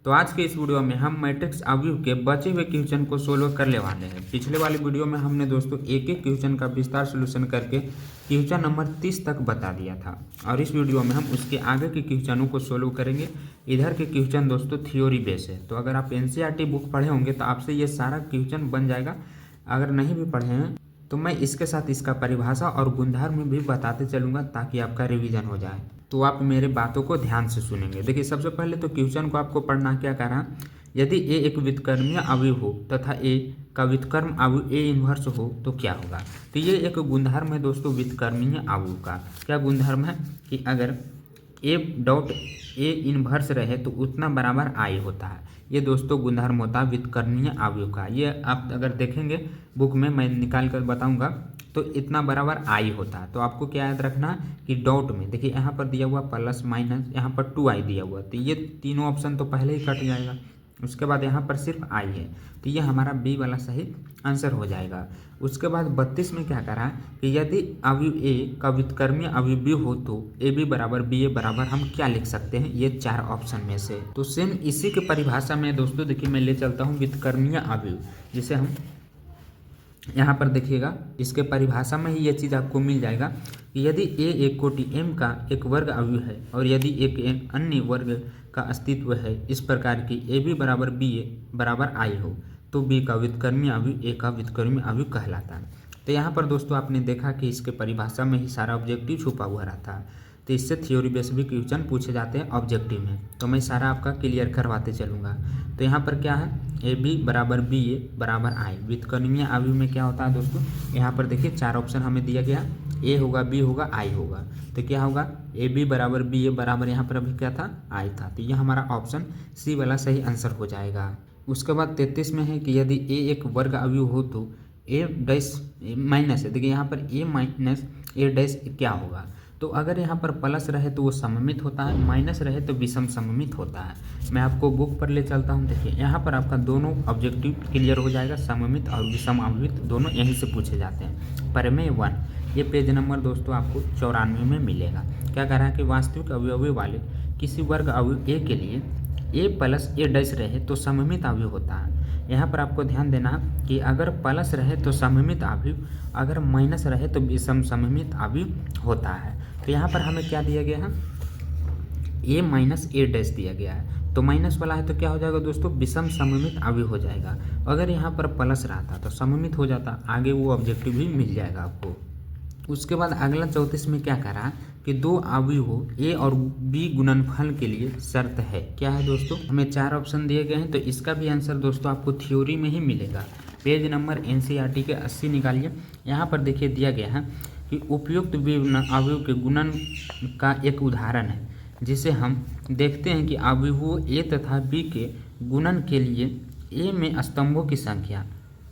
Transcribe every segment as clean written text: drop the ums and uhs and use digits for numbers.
तो आज के इस वीडियो में हम मैट्रिक्स अवयव के बचे हुए क्वेश्चन को सोल्व करने वाले हैं। पिछले वाली वीडियो में हमने दोस्तों एक एक क्वेश्चन का विस्तार सोल्यूशन करके क्वेश्चन नंबर 30 तक बता दिया था और इस वीडियो में हम उसके आगे के क्वेश्चनों को सोल्व करेंगे। इधर के क्वेश्चन दोस्तों थ्योरी बेस है, तो अगर आप एनसीईआरटी बुक पढ़े होंगे तो आपसे ये सारा क्वेश्चन बन जाएगा। अगर नहीं भी पढ़े हैं तो मैं इसके साथ इसका परिभाषा और गुणधर्म भी बताते चलूँगा ताकि आपका रिवीजन हो जाए। तो आप मेरे बातों को ध्यान से सुनेंगे। देखिए सबसे पहले तो क्वेश्चन को आपको पढ़ना क्या कह रहा है, यदि ए एक व्युत्क्रमीय अवयव हो तथा ए का व्युत्क्रम अवयव ए इन्वर्स हो तो क्या होगा। तो ये एक गुणधर्म है दोस्तों व्युत्क्रमीय अवयव का। क्या गुणधर्म है कि अगर ए डॉट ए इन्वर्स रहे तो उतना बराबर आई होता है। ये दोस्तों गुणधर्म होता है व्युत्क्रमीय अवयव का। ये आप अगर देखेंगे बुक में मैं निकाल कर बताऊंगा तो इतना बराबर आई होता है। तो आपको क्या याद रखना कि डॉट में देखिए यहाँ पर दिया हुआ प्लस माइनस, यहाँ पर 2i दिया हुआ, तो ये तीनों ऑप्शन तो पहले ही कट जाएगा। उसके बाद यहाँ पर सिर्फ i है, तो ये हमारा बी वाला सही आंसर हो जाएगा। उसके बाद 32 में क्या करा कि यदि अवयव ए का व्युत्क्रमीय अवयव बी हो तो ए बी बराबर बी ए बराबर हम क्या लिख सकते हैं, ये चार ऑप्शन में से। तो सेम इसी के परिभाषा में दोस्तों देखिए मैं ले चलता हूँ व्युत्क्रमीय अवयव, जिसे हम यहाँ पर देखिएगा इसके परिभाषा में ही ये चीज़ आपको मिल जाएगा कि यदि ए एक कोटि m का एक वर्ग अवयव है और यदि एक अन्य वर्ग का अस्तित्व है इस प्रकार की ए बी बराबर बी ए बराबर आई हो तो बी का व्युत्क्रमीय अवयव ए का व्युत्क्रमीय अवयव कहलाता है। तो यहाँ पर दोस्तों आपने देखा कि इसके परिभाषा में ही सारा ऑब्जेक्टिव छुपा हुआ रहता है। तो इससे थ्योरी बेस भी क्वेश्चन पूछे जाते हैं ऑब्जेक्टिव में, तो मैं सारा आपका क्लियर करवाते चलूँगा। तो यहाँ पर क्या है, ए बी बराबर बी ए बराबर आई। व्युत्क्रमीय अवयव में क्या होता है दोस्तों, यहाँ पर देखिए चार ऑप्शन हमें दिया गया, ए होगा बी होगा आई होगा। तो क्या होगा ए बी बराबर बी ए बराबर यहाँ पर अभी क्या था आई था, तो यह हमारा ऑप्शन सी वाला सही आंसर हो जाएगा। उसके बाद 33 में है कि यदि ए एक वर्ग अवयव हो तो ए डैश माइनस है, देखिए यहाँ पर ए माइनस ए डैश क्या होगा। तो अगर यहाँ पर प्लस रहे तो वो सममित होता है, माइनस रहे तो विषम सममित होता है। मैं आपको बुक पर ले चलता हूँ। देखिए यहाँ पर आपका दोनों ऑब्जेक्टिव क्लियर हो जाएगा, सममित और विषम अवयवित दोनों यहीं से पूछे जाते हैं। प्रमेय 1 ये पेज नंबर दोस्तों आपको 94 में मिलेगा। क्या कह रहा है कि वास्तविक अवयव वाले किसी वर्ग अवयव ए के लिए ए प्लस ए डैश रहे तो सममित अवयव होता है। यहाँ पर आपको ध्यान देना कि अगर प्लस रहे तो सममित अवयव, अगर माइनस रहे तो विषम सममित अवयव होता है। तो यहाँ पर हमें क्या दिया गया है, ए माइनस ए डैश दिया गया है, तो माइनस वाला है तो क्या हो जाएगा दोस्तों विषम सममित अवयव हो जाएगा। अगर यहाँ पर प्लस रहता तो सममित हो जाता, आगे वो ऑब्जेक्टिव भी मिल जाएगा आपको। उसके बाद अगला 34 में क्या करा कि दो अवयव हो ए और बी गुणनफल के लिए शर्त है। क्या है दोस्तों, हमें चार ऑप्शन दिए गए हैं, तो इसका भी आंसर दोस्तों आपको थ्योरी में ही मिलेगा। पेज नंबर एनसीईआरटी के 80 निकालिए। यहाँ पर देखिए दिया गया है कि उपयुक्त अवयव के गुणन का एक उदाहरण है, जिसे हम देखते हैं कि अवयवों ए तथा बी के गुणन के लिए ए में स्तंभों की संख्या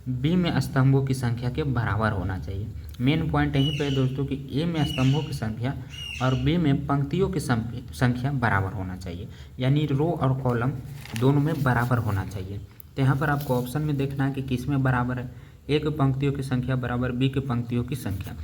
बी में स्तंभों की संख्या के बराबर होना चाहिए। मेन पॉइंट यहीं पे है दोस्तों कि ए में स्तंभों की संख्या और बी में पंक्तियों की संख्या बराबर होना चाहिए, यानी रो और कॉलम दोनों में बराबर होना चाहिए। तो यहाँ पर आपको ऑप्शन में देखना है कि किस में बराबर है, ए के पंक्तियों की संख्या बराबर बी के पंक्तियों की संख्या।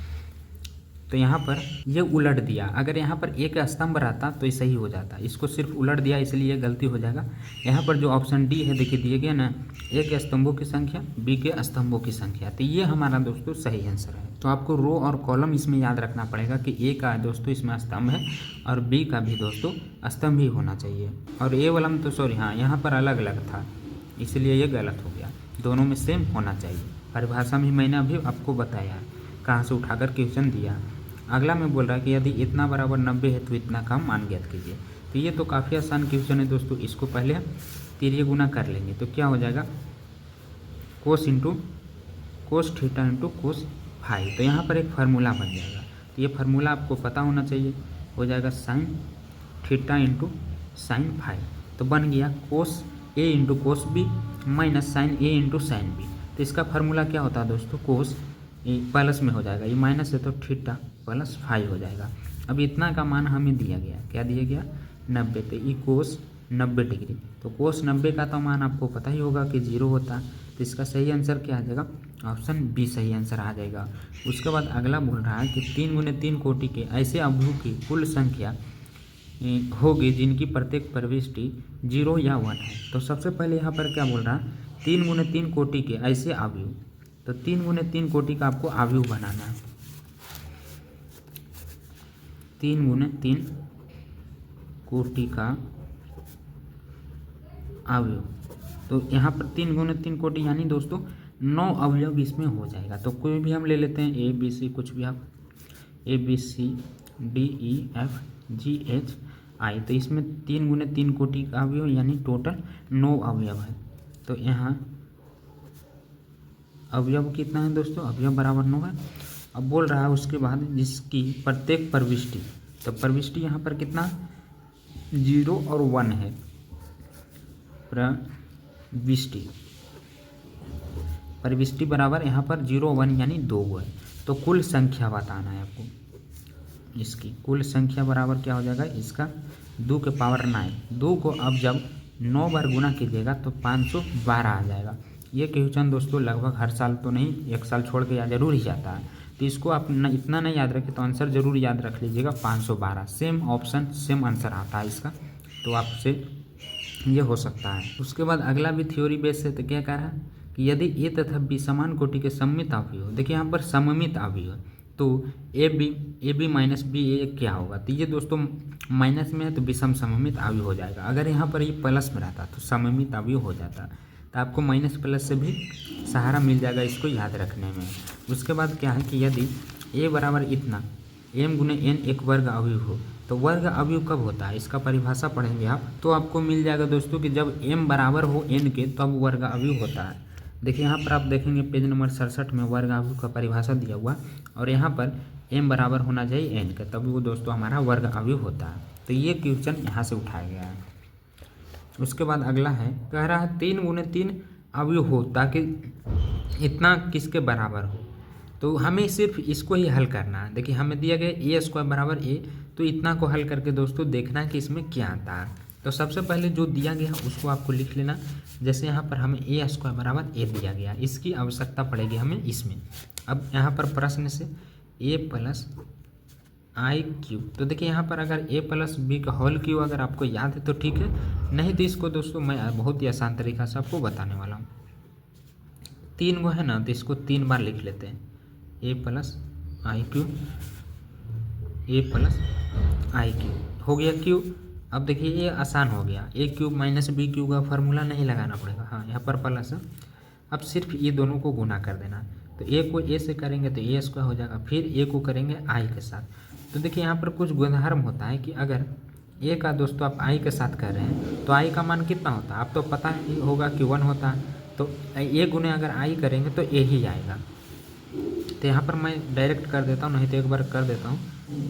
तो यहाँ पर ये उलट दिया, अगर यहाँ पर ए का स्तंभ रहता तो ये सही हो जाता, इसको सिर्फ उलट दिया इसलिए गलती हो जाएगा। यहाँ पर जो ऑप्शन डी है देखिए दिए गया ना, ए के स्तंभों की संख्या बी के स्तंभों की संख्या, तो ये हमारा दोस्तों सही आंसर है। तो आपको रो और कॉलम इसमें याद रखना पड़ेगा कि ए का दोस्तों इसमें स्तंभ है और बी का भी दोस्तों स्तंभ ही होना चाहिए। और ए वाला में तो सॉरी हाँ यहाँ पर अलग अलग था इसलिए ये गलत हो गया, दोनों में सेम होना चाहिए। परिभाषा में मैंने अभी आपको बताया कहाँ से उठाकर क्वेश्चन दिया। अगला में बोल रहा है कि यदि इतना बराबर 90 है तो इतना का मान ज्ञात कीजिए। तो ये तो काफ़ी आसान क्वेश्चन है दोस्तों, इसको पहले तिर्य गुना कर लेंगे तो क्या हो जाएगा cos into cos theta into cos phi. तो यहाँ पर एक फार्मूला बन जाएगा, तो ये फार्मूला आपको पता होना चाहिए, हो जाएगा sine theta into sine phi. तो बन गया cos A into cos B minus sine A into sine B. तो इसका फार्मूला क्या होता है दोस्तों, कोस प्लस में हो जाएगा, ये माइनस है तो थीटा प्लस फाई हो जाएगा। अब इतना का मान हमें दिया गया, क्या दिया गया 90, तो ये कोस 90 डिग्री। तो कोस 90 का तो मान आपको पता ही होगा कि 0 होता है, तो इसका सही आंसर क्या आ जाएगा, ऑप्शन बी सही आंसर आ जाएगा। उसके बाद अगला बोल रहा है कि 3 × 3 कोटि के ऐसे अवयवों की कुल संख्या होगी जिनकी प्रत्येक प्रविष्टि 0 या 1 है। तो सबसे पहले यहाँ पर क्या बोल रहा है, 3 गुने 3 कोटि के ऐसे अवयव। तो 3 गुने 3 कोटि का आपको अवयव बनाना है। 3 गुने 3 कोटि का अवयव। तो यहाँ पर 3 गुने 3 कोटि यानी दोस्तों 9 अवयव इसमें हो जाएगा। तो कोई भी हम ले लेते हैं, ए बी सी, कुछ भी आप, A B C D E F G H I. तो इसमें 3 गुने 3 कोटि का अवयव यानी टोटल 9 अवयव है। तो यहाँ अवयव कितना है दोस्तों, अवयव बराबर 9 है। अब बोल रहा है उसके बाद जिसकी प्रत्येक प्रविष्टि, तो प्रविष्टि यहाँ पर कितना 0 और 1 है। प्रविष्टि बराबर यहाँ पर 0 1 यानी 2 है। तो कुल संख्या बताना है आपको। इसकी कुल संख्या बराबर क्या हो जाएगा, इसका 2 के पावर 9। 2 को अब जब 9 बार गुना कीजिएगा तो 512 आ जाएगा। ये क्वेश्चन दोस्तों लगभग हर साल तो नहीं, एक साल छोड़ के जरूर ही जाता है। तो इसको आप इतना नहीं याद रखें तो आंसर जरूर याद रख लीजिएगा 512। सेम ऑप्शन सेम आंसर आता है इसका, तो आपसे ये हो सकता है। उसके बाद अगला भी थ्योरी बेस है। तो क्या कह रहा है कि यदि ए तथा बी समान कोटि के सममित अवयव, देखिए यहाँ पर सममित अवयव, तो ए बी माइनस बी ए क्या होगा, तो ये दोस्तों माइनस में है तो विषम सममित अवयव हो जाएगा। अगर यहाँ पर ये प्लस में रहता तो सममित अवयव हो जाता। तो आपको माइनस प्लस से भी सहारा मिल जाएगा इसको याद रखने में। उसके बाद क्या है कि यदि ए बराबर इतना m गुने n एक वर्ग अवयव हो, तो वर्ग अवयव कब होता है, इसका परिभाषा पढ़ेंगे आप तो आपको मिल जाएगा दोस्तों कि जब m बराबर हो n के तब वर्ग अवयव होता है। देखिए यहाँ पर आप देखेंगे पेज नंबर 67 में वर्ग अवयव का परिभाषा दिया हुआ, और यहाँ पर m बराबर होना चाहिए n के, तभी वो दोस्तों हमारा वर्ग अवयव होता है। तो ये क्वेश्चन यहाँ से उठाया गया है। उसके बाद अगला है, कह रहा है 3 गुने 3 अवयव हो ताकि इतना किसके बराबर हो। तो हमें सिर्फ इसको ही हल करना है। देखिए हमें दिया गया ए स्क्वायर बराबर ए, तो इतना को हल करके दोस्तों देखना है कि इसमें क्या आता है। तो सबसे पहले जो दिया गया उसको आपको लिख लेना। जैसे यहाँ पर हमें ए स्क्वायर बराबर ए दिया गया, इसकी आवश्यकता पड़ेगी हमें इसमें। अब यहाँ पर प्रश्न से ए प्लस आई क्यूब, तो देखिए यहाँ पर अगर ए प्लस बी का होल क्यूब अगर आपको याद है तो ठीक है, नहीं तो इसको दोस्तों मैं बहुत ही आसान तरीका से आपको बताने वाला हूँ। 3 को है ना, तो इसको 3 बार लिख लेते हैं, ए प्लस आई क्यूब, ए प्लस आई क्यूब हो गया क्यूब। अब देखिए ये आसान हो गया, ए क्यूब माइनस बी क्यूब का फार्मूला नहीं लगाना पड़ेगा। हाँ यहाँ पर प्लस है, अब सिर्फ ये दोनों को गुना कर देना। तो ए को ए से करेंगे तो ए स्क्वायर हो जाएगा, फिर ए को करेंगे आई के साथ। तो देखिए यहाँ पर कुछ गुणधर्म होता है कि अगर ए का दोस्तों आप आई के साथ कर रहे हैं तो आई का मान कितना होता है, आप तो पता ही होगा कि 1 होता है। तो ए गुने अगर आई करेंगे तो ए ही आएगा। तो यहाँ पर मैं डायरेक्ट कर देता हूँ, नहीं तो एक बार कर देता हूँ।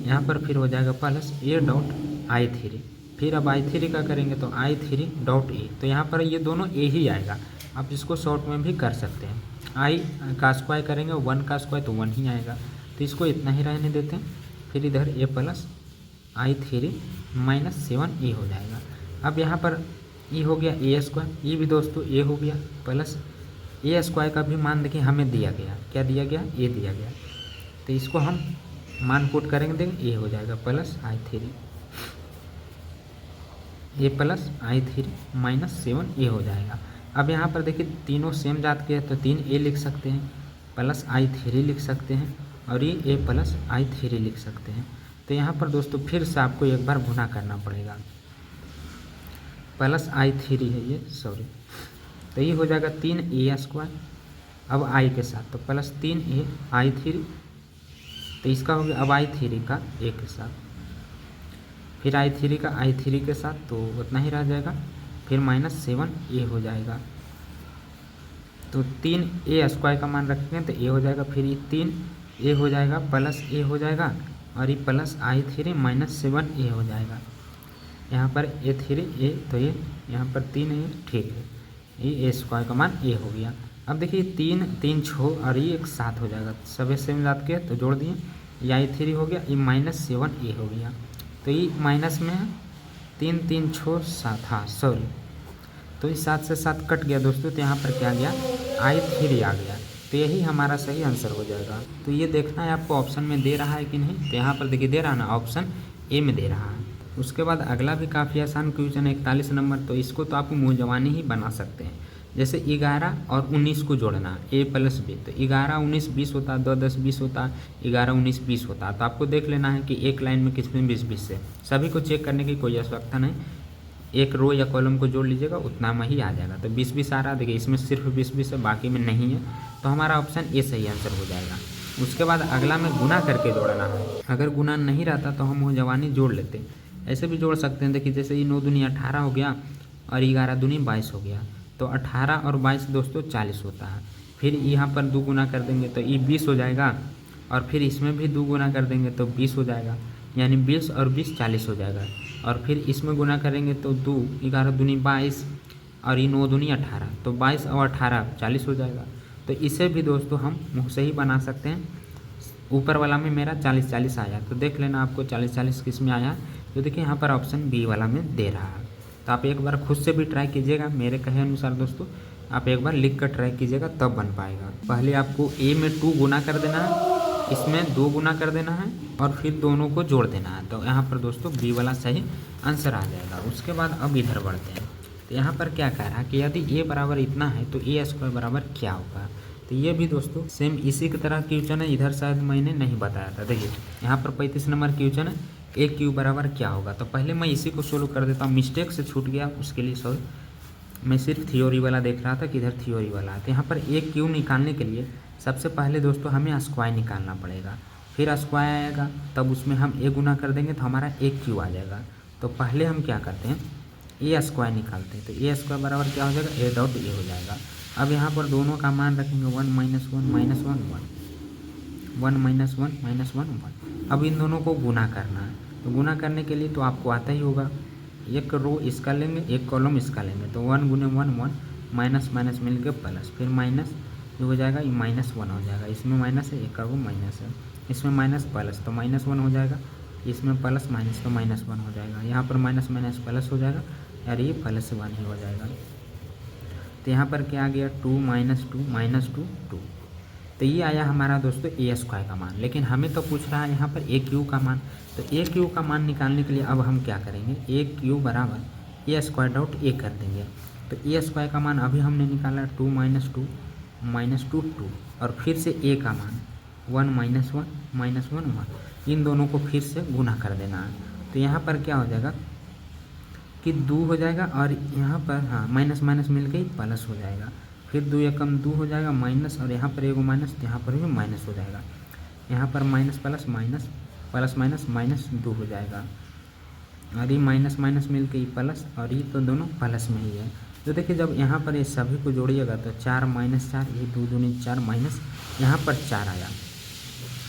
यहाँ पर फिर हो जाएगा plus A dot I three, फिर अब आई थ्री का करेंगे तो आई थ्री डॉट ए। तो यहाँ पर ये दोनों ए ही आएगा। आप इसको शॉर्ट में भी कर सकते हैं, आई का स्क्वायर करेंगे 1 का स्क्वायर तो 1 ही आएगा। तो इसको इतना ही रहने देते हैं। फिर इधर ए प्लस आई थ्री माइनस 7 ए हो जाएगा। अब यहाँ पर ये हो गया ए स्क्वायर, ये भी दोस्तों ए हो गया, प्लस ए स्क्वायर का भी मान देखिए हमें दिया गया, क्या दिया गया, ए दिया गया। तो इसको हम मान पुट करेंगे, देंगे ए हो जाएगा plus I three, A plus I three minus 7 ए हो जाएगा। अब यहाँ पर देखिए तीनों सेम जात के हैं तो 3 ए लिख सकते हैं, प्लस आई थ्री लिख सकते हैं, और ये ए प्लस आई थ्री लिख सकते हैं। तो यहाँ पर दोस्तों फिर से आपको एक बार गुना करना पड़ेगा, प्लस आई थ्री है ये, सॉरी। तो ये हो जाएगा 3 ए स्क्वायर, अब आई के साथ तो प्लस 3 ए आई थ्री, तो इसका हो गया अब आई थ्री का ए के साथ, फिर आई थ्री का आई थ्री के साथ, तो उतना ही रह जाएगा, फिर माइनस 7 ए हो जाएगा। तो 3 ए स्क्वायर का मान रखेंगे तो ए हो जाएगा, फिर ये 3 ए हो जाएगा प्लस ए हो जाएगा, और ये प्लस आई थ्री माइनस 7 ए हो जाएगा। यहाँ पर ए थ्री ए, तो ये यहाँ पर 3 ए, ठीक है, ये ए स्क्वायर का मान ए हो गया। अब देखिए 3 3 6 और ये एक 7 हो जाएगा, सभी सेम जात के तो जोड़ दिए, ये आई थ्री हो गया, ये माइनस 7 ए हो गया। तो ये माइनस में है 3 3 6 7, हाँ सॉरी, तो ये 7 से 7 कट गया दोस्तों, तो यहाँ पर क्या गया, आई थ्री आ गया। तो यही हमारा सही आंसर हो जाएगा। तो ये देखना है आपको ऑप्शन में दे रहा है कि नहीं। तो यहाँ पर देखिए दे रहा है ना, ऑप्शन ए में दे रहा है। उसके बाद अगला भी काफ़ी आसान क्वेश्चन है 41 नंबर। तो इसको तो आप मुँह जबानी ही बना सकते हैं। जैसे 11 और 19 को जोड़ना a + b, तो 11 19 20 होता, 2 10 20 होता, 11 19 20 होता। तो आपको देख लेना है कि एक लाइन में कितने 20 20 से, सभी को चेक करने की कोई आवश्यकता नहीं, एक रो या कॉलम को जोड़ लीजिएगा उतना में ही आ जाएगा। तो 20 20 आ रहा है, देखिए इसमें सिर्फ 20 20 है, बाकी में नहीं है, तो हमारा ऑप्शन ए सही आंसर हो जाएगा। उसके बाद अगला में गुना करके जोड़ना है। अगर गुना नहीं रहता तो हम मुँह जबानी जोड़ लेते, ऐसे भी जोड़ सकते हैं। देखिए जैसे ये 9 दूनी 18 हो गया और 11 दूनी 22 हो गया, तो 18 और 22 दोस्तों 40 होता है। फिर यहाँ पर 2 गुना कर देंगे तो ये 20 हो जाएगा, और फिर इसमें भी 2 गुना कर देंगे तो 20 हो जाएगा, यानी 20 और 20 40 हो जाएगा। और फिर इसमें गुना करेंगे तो 2 11 दूनी 22 और ये 9 दूनी 18, तो 22 और 18 40 हो जाएगा। तो इसे भी दोस्तों हम मुँह से ही बना सकते हैं। ऊपर वाला में मेरा 40 40 आया, तो देख लेना आपको 40 40 किस में आया, तो देखिए यहाँ पर ऑप्शन बी वाला में दे रहा है। तो आप एक बार खुद से भी ट्राई कीजिएगा, मेरे कहे अनुसार दोस्तों आप एक बार लिख कर ट्राई कीजिएगा तब बन पाएगा। पहले आपको ए में 2 गुना कर देना है, इसमें 2 गुना कर देना है और फिर दोनों को जोड़ देना है। तो यहाँ पर दोस्तों बी वाला सही आंसर आ जाएगा। उसके बाद अब इधर बढ़ते हैं। तो यहाँ पर क्या कह रहा है कि यदि ए बराबर इतना है तो a² बराबर क्या होगा। तो ये भी दोस्तों सेम इसी की तरह क्वेश्चन है, इधर शायद मैंने नहीं बताया था। देखिए यहाँ पर 35 नंबर क्वेश्चन है, a³ बराबर क्या होगा। तो पहले मैं इसी को सोल्व कर देता हूँ, मिस्टेक से छूट गया उसके लिए सॉरी, मैं सिर्फ थ्योरी वाला देख रहा था कि इधर थ्योरी वाला है। तो यहाँ पर a³ निकालने के लिए सबसे पहले दोस्तों हमें स्क्वायर निकालना पड़ेगा, फिर स्क्वायर आएगा तब उसमें हम a गुना कर देंगे तो हमारा a³ आ जाएगा। तो पहले हम क्या करते हैं a² निकालते हैं, तो a² बराबर क्या हो जाएगा a.a हो जाएगा। अब यहाँ पर दोनों का मान रखेंगे 1 - 1 - 1 1 1 - 1 - 1 1। अब इन दोनों को गुना करना है, तो गुना करने के लिए तो आपको आता ही होगा, एक रो इसका लेंगे एक कॉलम इसका लेंगे, तो 1 × 1 1 माइनस माइनस मिल के प्लस, फिर माइनस जो हो जाएगा ये -1 हो जाएगा, इसमें माइनस है एक का वो माइनस है, इसमें माइनस प्लस तो -1 हो जाएगा, इसमें प्लस माइनस तो -1 हो जाएगा, यहाँ पर माइनस माइनस प्लस हो जाएगा और ये +1 ही हो जाएगा। तो यहाँ पर क्या आ गया 2 - 2 2। तो ये आया हमारा दोस्तों a² का मान। लेकिन हमें तो पूछ रहा है यहाँ पर a³ का मान, तो a³ का मान निकालने के लिए अब हम क्या करेंगे a³ बराबर a² कर देंगे। तो a² का मान अभी हमने निकाला 2 - 2 2 और फिर से a का मान 1 - 1 - 1 1, इन दोनों को फिर से गुना कर देना है। तो यहाँ पर क्या हो जाएगा कि 2 हो जाएगा और यहाँ पर हाँ माइनस माइनस मिल गई प्लस हो जाएगा, फिर 2 एकम 2 हो जाएगा माइनस और यहाँ पर एगो माइनस, यहाँ पर भी माइनस हो जाएगा, यहाँ पर minus plus minus plus minus -2 हो जाएगा और ये माइनस माइनस मिल के प्लस और ये तो दोनों प्लस में ही है। तो देखिए जब यहाँ पर ये सभी को जोड़िएगा तो 4 - 4 ये 2 दूनी 4 माइनस यहाँ पर 4 आया,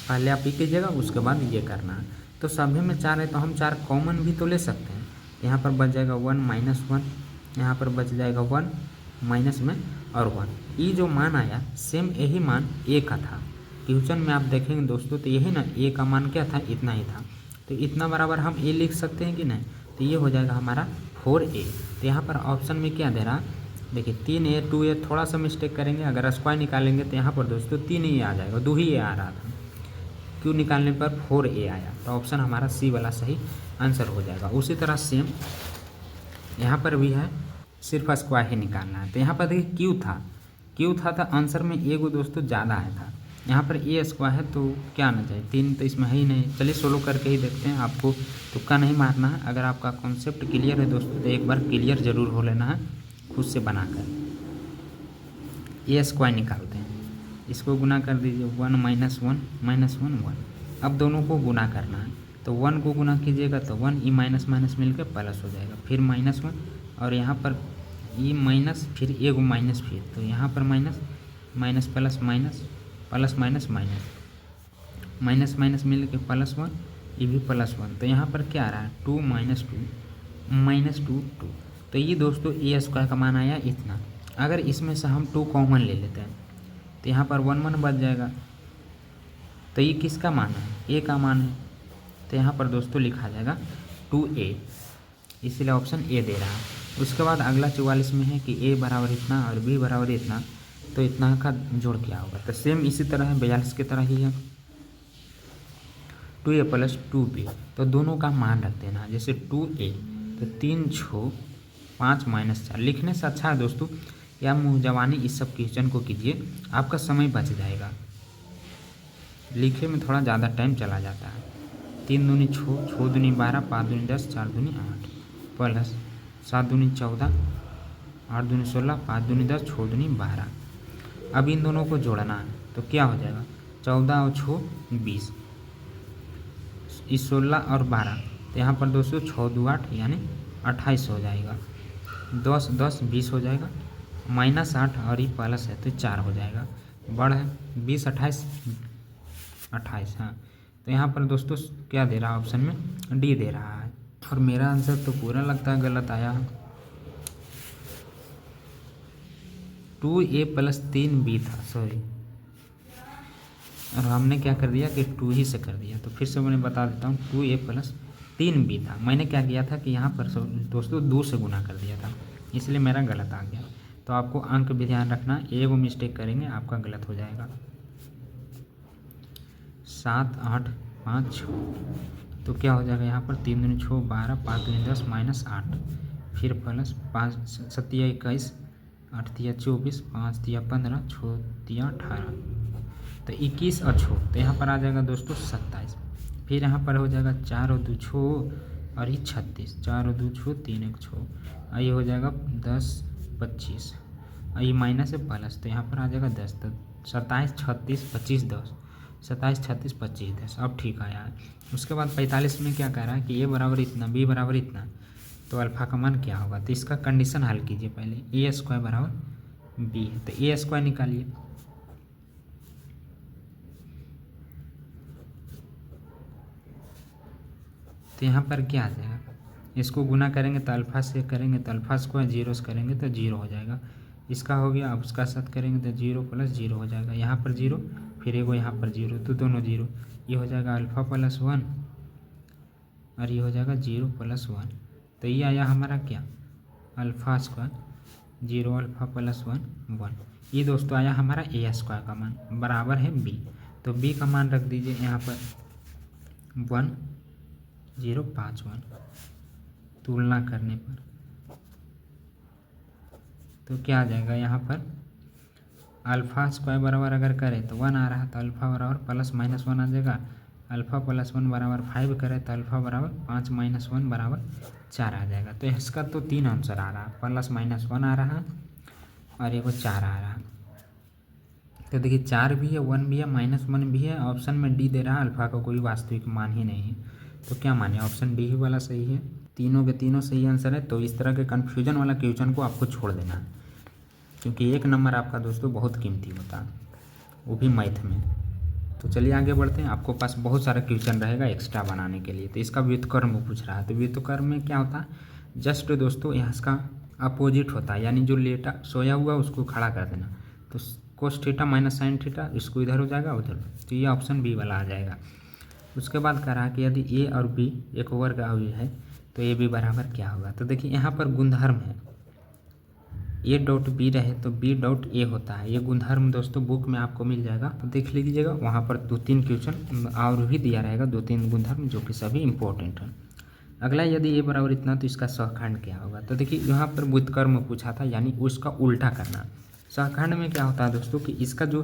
पहले आप ये कीजिएगा उसके बाद ये करना है। तो सभी में 4 है तो हम 4 कॉमन भी तो ले सकते हैं, यहाँ पर बच जाएगा 1 - 1, यहाँ पर बच जाएगा 1 माइनस में और 1। ये जो मान आया सेम यही मान a का था। क्वेश्चन में आप देखेंगे दोस्तों तो यही ना a का मान क्या था इतना ही था, तो इतना बराबर हम a लिख सकते हैं कि नहीं, तो ये हो जाएगा हमारा 4a। तो यहाँ पर ऑप्शन में क्या दे रहा देखिए 3a 2a, थोड़ा सा मिस्टेक करेंगे, अगर स्क्वायर निकालेंगे तो यहाँ पर दोस्तों 3a आ जाएगा, 2 ही a आ रहा था, क्यों निकालने पर 4a आया। तो ऑप्शन हमारा सी वाला सही आंसर हो जाएगा। उसी तरह सेम यहाँ पर भी है, सिर्फ स्क्वायर ही निकालना है। तो यहाँ पर देखिए क्यू था तो आंसर में एगो दोस्तों ज़्यादा आया था, यहाँ पर a² है तो क्या आना चाहिए 3, तो इसमें है ही नहीं। चलिए सोलो करके ही देखते हैं, आपको तुक्का नहीं मारना है। अगर आपका कॉन्सेप्ट क्लियर है दोस्तों तो एक बार क्लियर ज़रूर हो लेना है खुद से बनाकर। a² निकालते हैं, इसको गुना कर दीजिए 1 - 1 - 1 1। अब दोनों को गुना करना है, तो 1 को गुना कीजिएगा तो 1 ई माइनस माइनस मिलकर प्लस हो जाएगा, फिर -1 और यहाँ पर ई माइनस फिर एगो माइनस, फिर तो यहाँ पर minus minus plus minus plus minus minus minus minus मिल के +1, ये भी +1। तो यहाँ पर क्या आ रहा है 2 - 2 2। तो ये दोस्तों a² का मान आया इतना। अगर इसमें से हम 2 कॉमन ले लेते हैं तो यहाँ पर 1 1 बच जाएगा। तो ये किसका मान है a का मान है, तो यहाँ पर दोस्तों लिखा जाएगा 2a, इसीलिए ऑप्शन ए दे रहा है। उसके बाद अगला 44 में है कि a बराबर इतना और b बराबर इतना, तो इतना का जोड़ क्या होगा। तो सेम इसी तरह है 42 की तरह ही है। 2a प्लस 2b, तो दोनों का मान रख देना। जैसे 2a तो 3 6 5 माइनस 4। लिखने से अच्छा है दोस्तों या मुँह जवानी इस सब क्वेश्चन को कीजिए, आपका समय बच जाएगा। लिखे में थोड़ा ज़्यादा टाइम चला जाता है। 3 दूनी 6, 6 दूनी 12, 5 दूनी 10, 4 दूनी 8 प्लस 7 दूनी 14, 8 दूनी 16, 5 दूनी 10, 6 दूनी 12। अब इन दोनों को जोड़ना है तो क्या हो जाएगा, 14 और 6 20, इस 16 और 12, तो यहाँ पर दोस्तों 6 2 8 यानी 28 हो जाएगा। 10 10 20 हो जाएगा, -8 और ये प्लस है तो 4 हो जाएगा। बढ़ है 20 28 28, हाँ। तो यहाँ पर दोस्तों क्या दे रहा है, ऑप्शन में डी दे रहा है। और मेरा आंसर तो पूरा लगता है गलत आया है। 2a प्लस 3b था, सॉरी, और हमने क्या कर दिया कि 2 ही से कर दिया। तो फिर से मैं बता देता हूँ, 2a प्लस 3b था। मैंने क्या किया था कि यहाँ पर दोस्तों 2 से गुना कर दिया था, इसलिए मेरा गलत आ गया। तो आपको अंक भी ध्यान रखना, एगो मिस्टेक करेंगे आपका गलत हो जाएगा। 7 8 5 6, तो क्या हो जाएगा यहाँ पर 3 दूनी 6 12, 5 दूनी 10 -8, फिर प्लस 5 7 21, 8 तिया 24, 5 तिया 15, 6 तिया 18, तो 21 और 6, तो यहाँ पर आ जाएगा दोस्तों 27। फिर यहाँ पर हो जाएगा 4 और 2 6 और ये 36, 4 और 2 6 3 1 6, और ये हो जाएगा 10 25, और ये माइनस है प्लस, तो यहाँ पर आ जाएगा 10, तो 27 36 25 10, 27 36 25 10। अब ठीक आया है। उसके बाद 45 में क्या कह रहा है कि ए बराबर इतना, बी बराबर इतना, तो अल्फ़ा का मान क्या होगा। तो इसका कंडीशन हल कीजिए पहले, ए स्क्वायर बराबर बी है, तो ए स्क्वायर निकालिए। तो यहाँ पर क्या आ जाएगा, इसको गुना करेंगे तो अल्फ़ा से करेंगे तो अल्फ़ा स्क्वायर, जीरो से करेंगे तो जीरो हो जाएगा। इसका हो गया, अब उसका साथ करेंगे तो 0 प्लस 0 हो जाएगा। यहाँ पर 0, फिर एगो यहाँ पर 0, तो दोनों 0। ये हो जाएगा अल्फ़ा प्लस 1 और ये हो जाएगा 0 प्लस 1, तो ये आया हमारा क्या, अल्फ़ा स्क्वायर 0 अल्फ़ा प्लस 1 1। ये दोस्तों आया हमारा ए स्क्वायर का मान, बराबर है बी। तो बी का मान रख दीजिए यहाँ पर 1 0 5 1। तुलना करने पर तो क्या आ जाएगा, यहाँ पर अल्फ़ा स्क्वायर बराबर अगर करें तो 1 आ रहा है, तो अल्फ़ा बराबर प्लस माइनस 1 आ जाएगा। अल्फ़ा प्लस 1 बराबर 5 करें तो अल्फ़ा बराबर 5 माइनस 1 बराबर 4 आ जाएगा। तो इसका तो 3 आंसर आ रहा है, प्लस माइनस 1 आ रहा है और ये 4 आ रहा है। तो देखिए 4 भी है, 1 भी है, -1 भी है। ऑप्शन में डी दे रहा है, अल्फ़ा का कोई वास्तविक मान ही नहीं है। तो क्या माने, ऑप्शन डी ही वाला सही है। तीनों के तीनों सही आंसर है। तो इस तरह के कन्फ्यूजन वाला क्वेश्चन को आपको छोड़ देना है, क्योंकि 1 नंबर आपका दोस्तों बहुत कीमती होता है, वो भी मैथ में। तो चलिए आगे बढ़ते हैं। आपको पास बहुत सारा क्वेश्चन रहेगा एक्स्ट्रा बनाने के लिए। तो इसका व्युत्क्रम पूछ रहा है, तो व्युत्क्रम में क्या होता है, जस्ट दोस्तों यहाँ इसका अपोजिट होता है, यानी जो लेटा सोया हुआ उसको खड़ा कर देना। तो cos theta minus sine theta, इसको इधर हो जाएगा उधर, तो ये ऑप्शन बी वाला आ जाएगा। उसके बाद कह रहा है कि यदि ए और बी एक वर्ग अवयव है तो ए बी बराबर क्या होगा। तो देखिए यहाँ पर गुणधर्म है, ए डॉट बी रहे तो बी डॉट ए होता है। ये गुणधर्म दोस्तों बुक में आपको मिल जाएगा, तो देख लीजिएगा, वहाँ पर 2-3 क्वेश्चन और भी दिया रहेगा, 2-3 गुणधर्म जो कि सभी इंपॉर्टेंट हैं। अगला, यदि ए बराबर इतना तो इसका सहखंड क्या होगा। तो देखिए यहाँ पर व्युत्क्रम पूछा था, यानी उसका उल्टा करना। सहखंड में क्या होता है दोस्तों कि इसका जो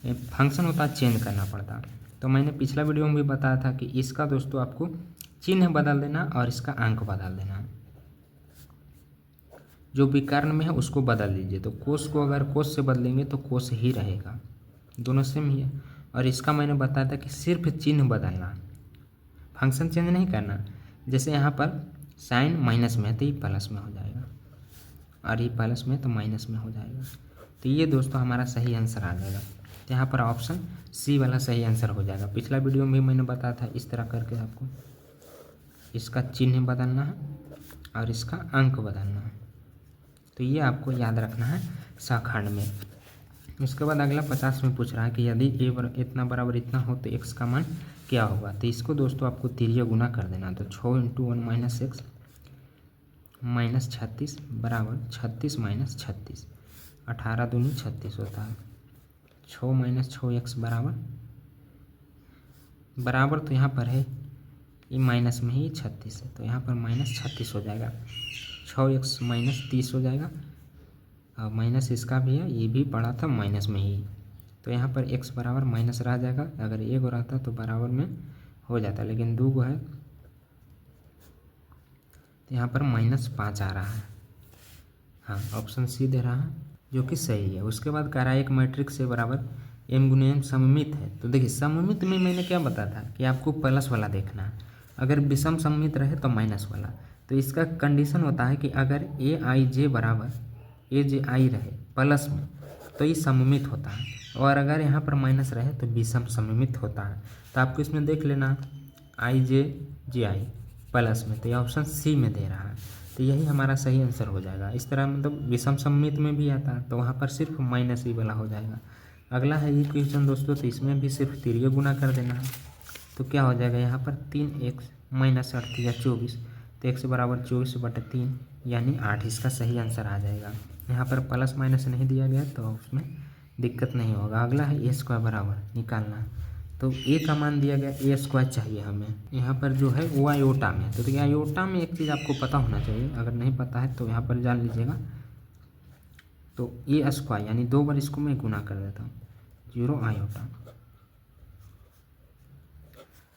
फंक्शन होता है चेंज करना पड़ता है। तो मैंने पिछला वीडियो में भी बताया था कि इसका दोस्तों आपको चिन्ह बदल देना और इसका अंक बदल देना। जो विकर्ण में है उसको बदल दीजिए। तो कोस को अगर कोस से बदलेंगे तो कोस ही रहेगा, दोनों सेम ही है। और इसका मैंने बताया था कि सिर्फ चिन्ह बदलना, फंक्शन चेंज नहीं करना। जैसे यहाँ पर साइन माइनस में है तो ये प्लस में हो जाएगा, और ये प्लस में तो माइनस में हो जाएगा। तो ये दोस्तों हमारा सही आंसर आ जाएगा। तो यहाँ पर ऑप्शन सी वाला सही आंसर हो जाएगा। पिछला वीडियो में भी मैंने बताया था, इस तरह करके आपको इसका चिन्ह बदलना है और इसका अंक बदलना है। तो ये आपको याद रखना है सहखंड में। उसके बाद अगला 50 में पूछ रहा है कि यदि ए इतना बराबर इतना हो तो एक्स का मान क्या होगा। तो इसको दोस्तों आपको तिरिया गुना कर देना। तो 6 × 1 - x -36 बराबर 36 - 36, 18 दूनी 36 होता है। 6 - 6x बराबर बराबर तो यहाँ पर है, ये माइनस में ही 36 है, तो यहाँ पर -36 हो जाएगा। 6x -30 हो जाएगा, और माइनस इसका भी है, ये भी पड़ा था माइनस में ही, तो यहाँ पर x बराबर माइनस रह जाएगा। अगर 1 रहता तो बराबर में हो जाता, लेकिन 2 है तो यहाँ पर -5 आ रहा है। हाँ, ऑप्शन सी दे रहा है जो कि सही है। उसके बाद कह रहा है एक मैट्रिक्स A बराबर m गुने m सममित है। तो देखिए सममित में मैंने क्या बताया था कि आपको प्लस वाला देखना है, अगर विषम सममित रहे तो माइनस वाला। तो इसका कंडीशन होता है कि अगर aij बराबर aj रहे प्लस में तो ये सममित होता है, और अगर यहाँ पर माइनस रहे तो विषम सममित होता है। तो आपको इसमें देख लेना ij प्लस में, तो ये ऑप्शन सी में दे रहा है, तो यही हमारा सही आंसर हो जाएगा। इस तरह मतलब विषम सममित में भी आता है तो वहाँ पर सिर्फ माइनस ही वाला हो जाएगा। अगला है ये क्वेश्चन दोस्तों, तो इसमें भी सिर्फ तिर्य गुना कर देना है। तो क्या हो जाएगा यहाँ पर 3x माइनस 8 या 24, तो x बराबर 24/3 यानी 8 इसका सही आंसर आ जाएगा। यहाँ पर प्लस माइनस नहीं दिया गया तो उसमें दिक्कत नहीं होगा। अगला है a² बराबर निकालना, तो a का मान दिया गया, a² चाहिए हमें। यहाँ पर जो है वो आयोटा में, तो देखिए आयोटा में एक चीज़ आपको पता होना चाहिए, अगर नहीं पता है तो यहाँ पर जान लीजिएगा। तो a² यानी 2 बार इसको मैं गुना कर देता हूँ, 0 आयोटा,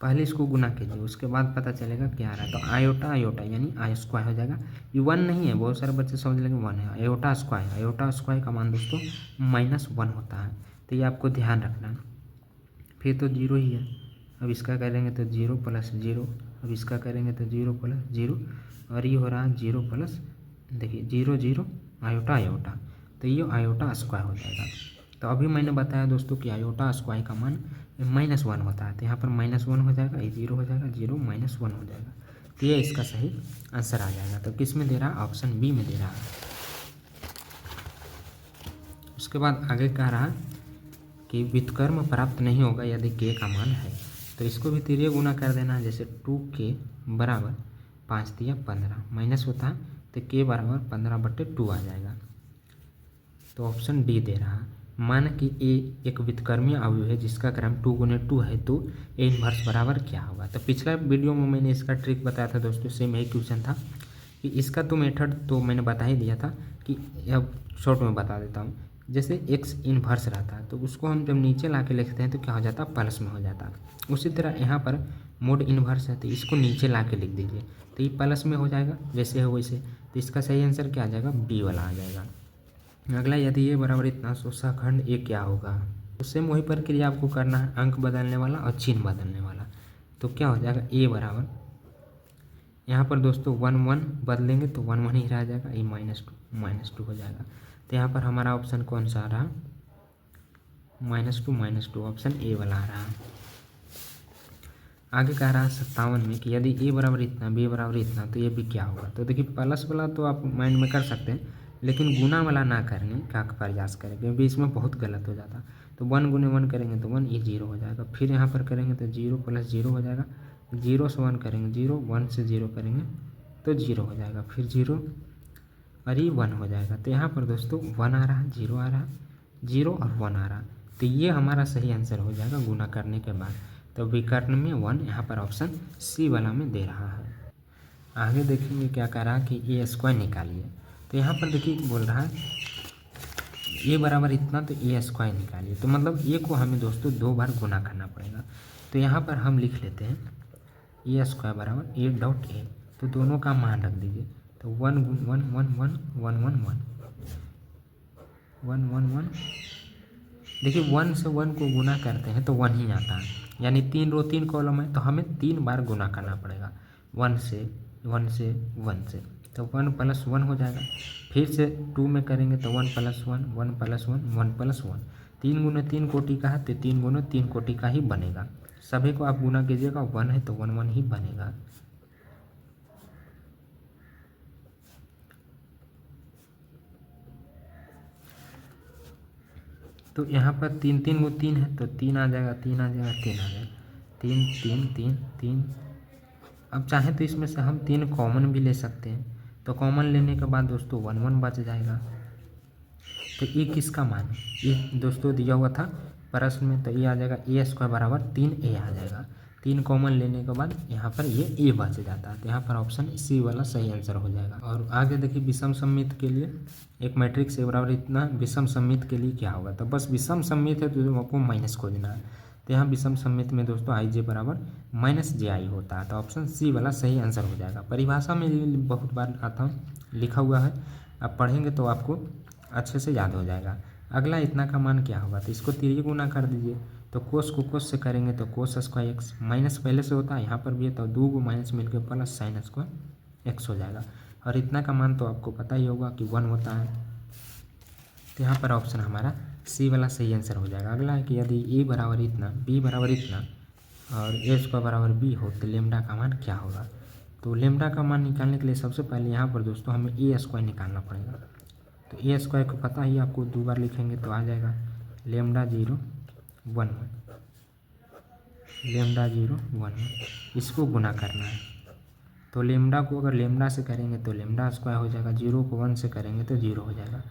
पहले इसको गुना कीजिए उसके बाद पता चलेगा क्या आ रहा है। तो आयोटा आयोटा यानी I² हो जाएगा। ये 1 नहीं है, बहुत सारे बच्चे समझ लेंगे 1 है, आयोटा² का मान दोस्तों -1 होता है, तो ये आपको ध्यान रखना है। फिर तो 0 ही है, अब इसका करेंगे तो 0 + 0, अब इसका करेंगे तो 0 + 0, और ये हो रहा है 0 प्लस, देखिए 0 0 आयोटा आयोटा, तो ये आयोटा² हो जाएगा। तो अभी मैंने बताया दोस्तों कि आयोटा² का मान -1 होता है, तो यहाँ पर -1 हो जाएगा, ये 0 हो जाएगा, 0 -1 हो जाएगा, तो ये इसका सही आंसर आ जाएगा। तो किस में दे रहा है, ऑप्शन बी में दे रहा है। उसके बाद आगे कह रहा है कि व्युत्क्रम प्राप्त नहीं होगा यदि k का मान है, तो इसको भी तिर्य गुना कर देना है। जैसे 2k बराबर 5 × 15 माइनस होता है, तो k बराबर 15/2 आ जाएगा। तो ऑप्शन डी दे रहा है। मान कि a एक व्युत्क्रमीय अवयव है जिसका क्रम 2 × 2 है, तो a इन्वर्स बराबर क्या होगा। तो पिछला वीडियो में मैंने इसका ट्रिक बताया था दोस्तों, सेम यही क्वेश्चन था कि इसका तो मेथड तो मैंने बता ही दिया था, कि अब शॉर्ट में बता देता हूँ। जैसे x इन्वर्स रहता है तो उसको हम जब नीचे ला के लिखते हैं तो क्या हो जाता है, प्लस में हो जाता है। उसी तरह यहाँ पर मोड इन्वर्स है तो इसको नीचे ला के लिख दीजिए, तो ये प्लस में हो जाएगा जैसे है वैसे, तो इसका सही आंसर क्या आ जाएगा, बी वाला आ जाएगा। अगला, यदि ये बराबर इतना तो सखंड ए क्या होगा। तो सेम वही प्रक्रिया आपको करना है, अंक बदलने वाला और चिन्ह बदलने वाला। तो क्या हो जाएगा, ए बराबर यहाँ पर दोस्तों 1 1 बदलेंगे तो 1 1 ही रह जाएगा, ए -2 हो जाएगा। तो यहाँ पर हमारा ऑप्शन कौन सा आ रहा, -2 ऑप्शन ए वाला आ रहा है। आगे कह रहा है 57 में कि यदि ए बराबर इतना बी बराबर इतना तो ये भी क्या होगा। तो देखिए प्लस वाला तो आप माइंड में कर सकते हैं, लेकिन गुना वाला ना करने का प्रयास करें क्योंकि इसमें बहुत गलत हो जाता। तो 1 × 1 करेंगे तो 1, ये 0 हो जाएगा। फिर यहाँ पर करेंगे तो 0 + 0 हो जाएगा, 0 से 1 करेंगे 0, 1 से 0 करेंगे तो 0 हो जाएगा, फिर 0 और ये 1 हो जाएगा। तो यहाँ पर दोस्तों 1 आ रहा है, 0 आ रहा है, 0 और 1 आ रहा है, तो ये हमारा सही आंसर हो जाएगा गुना करने के बाद। तो विकर्ण में 1 यहाँ पर ऑप्शन सी वाला में दे रहा है। आगे देखेंगे क्या कह रहा है कि a² निकालिए। तो यहाँ पर देखिए बोल रहा है a बराबर इतना, तो a² निकालिए। तो मतलब a को हमें दोस्तों 2 बार गुना करना पड़ेगा। तो यहाँ पर हम लिख लेते हैं a² बराबर a.a, तो दोनों का मान रख दीजिए। तो 1 × 1 1 1 1 1 1 1 1 1। देखिए 1 से 1 को गुना करते हैं तो 1 ही आता है, यानी 3 रो 3 कॉलम है, तो हमें 3 बार गुना करना पड़ेगा, 1 से 1 से 1 से, तो 1 + 1 हो जाएगा। फिर से 2 में करेंगे तो 1 + 1 1 + 1 1 + 1, 3 × 3 कोटि का है तो 3 × 3 कोटि का ही बनेगा। सभी को आप गुना कीजिएगा, 1 है तो 1 1 ही बनेगा। तो यहाँ पर 3 3 × 3 है तो 3 आ जाएगा, 3 आ जाएगा, 3 आ जाएगा, 3 3 3 3। अब चाहे तो इसमें से हम 3 कॉमन भी ले सकते हैं, तो कॉमन लेने के बाद दोस्तों 1 1 बच जाएगा। तो ये किसका मान है, ये दोस्तों दिया हुआ था प्रश्न में, तो ये आ जाएगा a² बराबर 3a आ जाएगा। 3 कॉमन लेने के बाद यहाँ पर ये ए बच जाता है, तो यहाँ पर ऑप्शन सी वाला सही आंसर हो जाएगा। और आगे देखिए विषम सममित के लिए एक मैट्रिक्स ए बराबर इतना, विषम सममित के लिए क्या होगा, तो बस विषम सममित है तो आपको माइनस खोजना है। तो यहाँ विषम सममित में दोस्तों आई जे बराबर माइनस जे आई होता है, तो ऑप्शन सी वाला सही आंसर हो जाएगा। परिभाषा में बहुत बार आता लिखा हुआ है, आप पढ़ेंगे तो आपको अच्छे से याद हो जाएगा। अगला इतना का मान क्या होगा, तो इसको 3 गुना कर दीजिए, तो कोस को कोस से करेंगे तो कोस स्क्वायर एक्स, माइनस पहले से होता है यहाँ पर भी है, तो 2 को माइनस मिलकर प्लस साइन स्क्वायर एक्स हो जाएगा। और इतना का मान तो आपको पता ही होगा कि 1 होता है, तो यहाँ पर ऑप्शन हमारा सी वाला सही आंसर हो जाएगा। अगला है कि यदि ए बराबर इतना, बी बराबर इतना और ए स्क्वायर बराबर बी हो तो लेमडा का मान क्या होगा। तो लेमडा का मान निकालने के लिए सबसे पहले यहाँ पर दोस्तों हमें ए स्क्वायर निकालना पड़ेगा। तो ए स्क्वायर को पता ही आपको 2 बार लिखेंगे तो आ जाएगा लेमडा 0 1 1, लेमडा 0 1 1, इसको गुना करना है। तो लेमडा को अगर लेमडा से करेंगे तो लेमडा स्क्वायर हो जाएगा, 0 को 1 से करेंगे तो 0 हो जाएगा।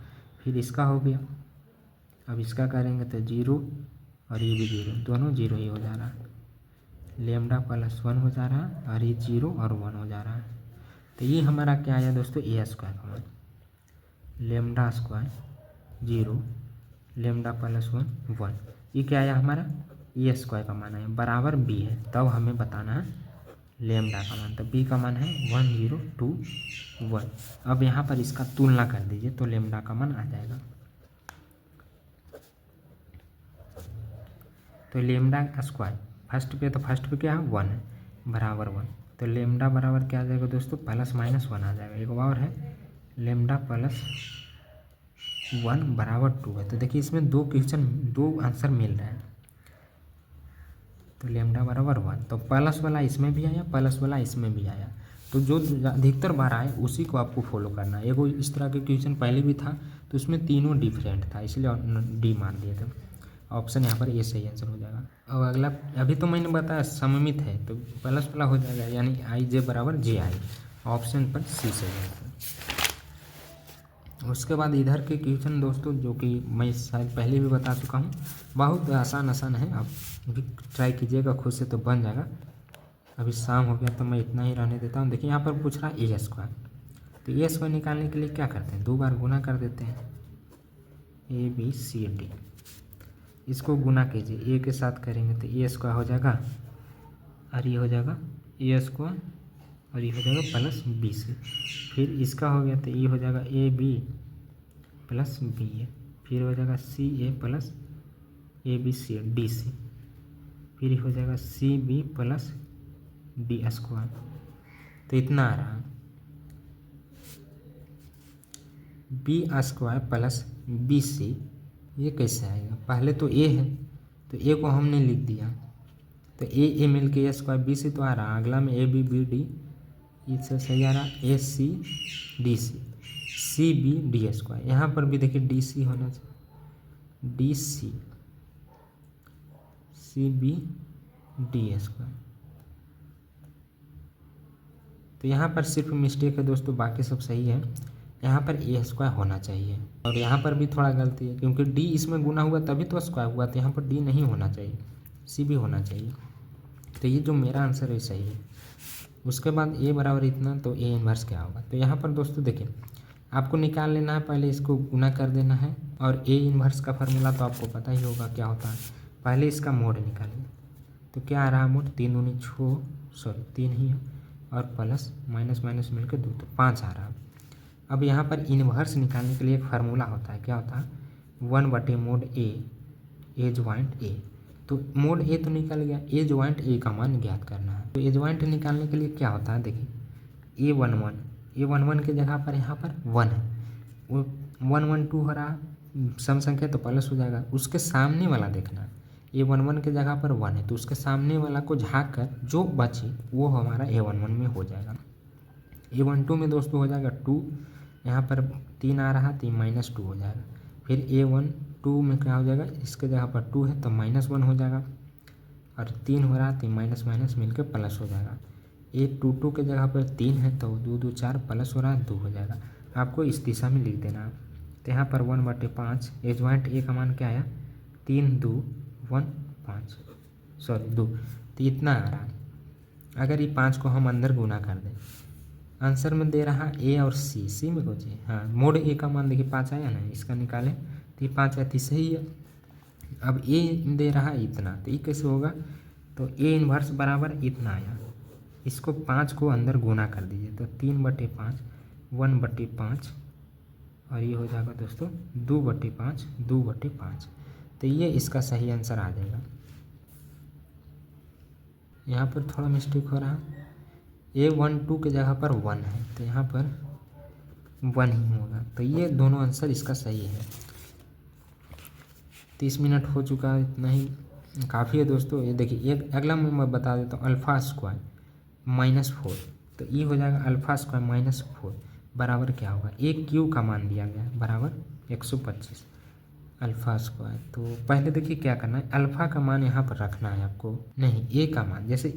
फिर इसका हो गया, अब इसका करेंगे तो 0 और ये भी 0, दोनों 0 ही हो जा रहा है, लेमडा प्लस 1 हो जा रहा है और ये 0 और 1 हो जा रहा है। तो ये हमारा क्या आया दोस्तों, ए स्क्वायर का मान, लेमडा स्क्वायर 0 लेमडा प्लस 1 1, ये क्या आया हमारा ए स्क्वायर का मान है, बराबर बी है, तब हमें बताना है लेमडा का मान। तो बी का मान है 1 0 2 1। अब यहाँ पर इसका तुलना कर दीजिए तो लेमडा का मान आ जाएगा। तो लेमडा स्क्वायर फर्स्ट पे क्या है 1 है, बराबर 1, तो लेमडा बराबर क्या आ जाएगा दोस्तों, प्लस माइनस 1 आ जाएगा। एक और है लेमडा प्लस 1 बराबर 2 है। तो देखिए इसमें दो आंसर मिल रहे हैं, तो लेमडा बराबर 1, तो प्लस वाला इसमें भी आया, प्लस वाला इसमें भी आया, तो जो अधिकतर बार आए उसी को आपको फॉलो करना है। एगो इस तरह के क्वेश्चन पहले भी था तो उसमें तीनों डिफरेंट था, इसलिए डी मान दिए थे। ऑप्शन यहाँ पर ये सही आंसर हो जाएगा। और अगला अभी तो मैंने बताया सममित है तो प्लस वाला हो जाएगा, यानी आई जे बराबर जे आई, ऑप्शन पर सी सही आंसर। उसके बाद इधर के क्वेश्चन दोस्तों जो कि मैं शायद पहले भी बता चुका हूँ, बहुत आसान है, आप भी ट्राई कीजिएगा खुद से तो बन जाएगा। अभी शाम हो गया तो मैं इतना ही रहने देता हूँ। देखिए यहाँ पर पूछ रहा है ए स्क्वायर, तो ए स्क्वायर निकालने के लिए क्या करते हैं, 2 बार गुना कर देते हैं, ए बी सी डी, इसको गुना कीजिए, ए के साथ करेंगे तो ए स्क्वायर हो जाएगा और ये हो जाएगा ए स्क्वायर और ये हो जाएगा प्लस बी सी, फिर इसका हो गया तो ये हो जाएगा A B plus B A, फिर हो जाएगा C A plus A B C D C, फिर हो जाएगा C B plus D square. तो इतना आ रहा है B square plus B C, ये कैसे आएगा, पहले तो ए है तो ए को हमने लिख दिया, तो ए मिल के ए स्क्वायर, बी सी तो आ रहा, अगला में ए बी बी डी, इससे सही आ रहा A C D C, C B D square, यहाँ पर भी देखिए डी सी होना चाहिए, D C C B D square. तो यहाँ पर सिर्फ मिस्टेक है दोस्तों, बाकी सब सही है, यहाँ पर ए स्क्वायर होना चाहिए। और यहाँ पर भी थोड़ा गलती है क्योंकि डी इसमें गुना हुआ तभी तो स्क्वायर हुआ, तो यहाँ पर डी नहीं होना चाहिए, सी भी होना चाहिए। तो ये जो मेरा आंसर है सही है। उसके बाद ए बराबर इतना, तो ए इन्वर्स क्या होगा, तो यहाँ पर दोस्तों देखिए आपको निकाल लेना है, पहले इसको गुना कर देना है, और ए इन्वर्स का फार्मूला तो आपको पता ही होगा क्या होता है। पहले इसका मोड निकालिए, तो क्या आ रहा है मोड, 3 दूनी 6 3 ही है, और प्लस माइनस माइनस मिलकर 2 तो 5 आ रहा है। अब यहाँ पर इन्वर्स निकालने के लिए एक फार्मूला होता है, क्या होता है 1 मोड ए ज्वाइंट ए, तो मोड ए तो निकल गया, ए ज्वाइंट ए का मान ज्ञात करना है। तो ए ज्वाइंट निकालने के लिए क्या होता है, देखिए ए 11 की जगह पर यहाँ पर 1 है, वो 1 1 2 हो रहा सम संख्या तो प्लस हो जाएगा, उसके सामने वाला देखना, ए 11 की जगह पर 1 है तो उसके सामने वाला को झाँक कर जो बचे वो हमारा ए 11 में हो जाएगा। ए 12 में दोस्तों हो जाएगा 2, यहाँ पर 3 आ रहा तो -2 हो जाएगा, फिर ए 12 में क्या हो जाएगा, इसके जगह पर 2 है तो -1 हो जाएगा, और 3 हो रहा तो माइनस माइनस मिलकर प्लस हो जाएगा। ए 2 के जगह पर 3 है तो 2 2 4 प्लस हो रहा है 2 हो जाएगा, आपको इस दिशा में लिख देना। तो यहाँ पर 1/5 ए ज्वाइंट ए का मान क्या आया, 3 2 1 5 2, तो इतना आ रहा है। अगर ये 5 को हम अंदर गुना कर दें, आंसर में दे रहा ए और सी में कुछ है। हाँ, मोड ए का मान देखिए 5 आया ना, इसका निकालें तो ये 5 आती सही है। अब ए दे रहा है इतना, तो ये कैसे होगा, तो ए इन्वर्स बराबर इतना आया, इसको 5 को अंदर गुना कर दीजिए तो 3/5 1/5 और ये हो जाएगा दोस्तों 2/5 2/5। तो ये इसका सही आंसर आ जाएगा। यहाँ पर थोड़ा मिस्टेक हो रहा है, A12 के जगह पर 1 है तो यहाँ पर 1 ही होगा। तो ये दोनों आंसर इसका सही है। 30 मिनट हो चुका है, इतना ही काफ़ी है दोस्तों। ये देखिए एक अगला मैं बता देता हूँ, अल्फ़ा स्क्वायर -4, तो ये हो जाएगा अल्फ़ा स्क्वायर -4 बराबर क्या होगा, ए क्यू का मान दिया गया है बराबर 125 अल्फ़ा स्क्वायर। तो पहले देखिए क्या करना है, अल्फ़ा का मान यहाँ पर रखना है आपको, नहीं ए का मान, जैसे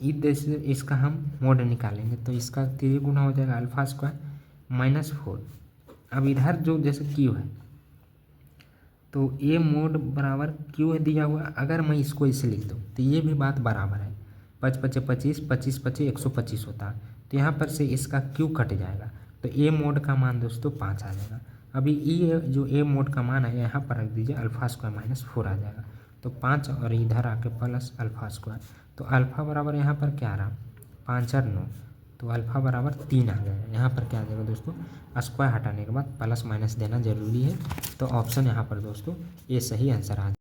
जैसे इसका हम मोड निकालेंगे तो इसका 3 गुना हो जाएगा अल्फ़ा स्क्वायर -4। अब इधर जो जैसे क्यू है तो ए मोड बराबर क्यू है दिया हुआ, अगर मैं इसको इसे लिख दूँ तो ये भी बात बराबर है, 5 × 5 = 25 25 25 125 होता है। तो यहाँ पर से इसका क्यू कट जाएगा तो ए मोड का मान दोस्तों 5 आ जाएगा। अभी ये जो ए मोड का मान है यहाँ पर रख दीजिए, अल्फ़ा स्क्वायर -4 आ जाएगा, तो 5 और इधर आके प्लस अल्फ़ा स्क्वायर, तो अल्फ़ा बराबर यहाँ पर क्या आ रहा 5 और 9, तो अल्फ़ा बराबर 3 आ जाएगा। यहाँ पर क्या आ जाएगा दोस्तों, स्क्वायर हटाने के बाद प्लस माइनस देना जरूरी है, तो ऑप्शन यहाँ पर दोस्तों ये सही आंसर आ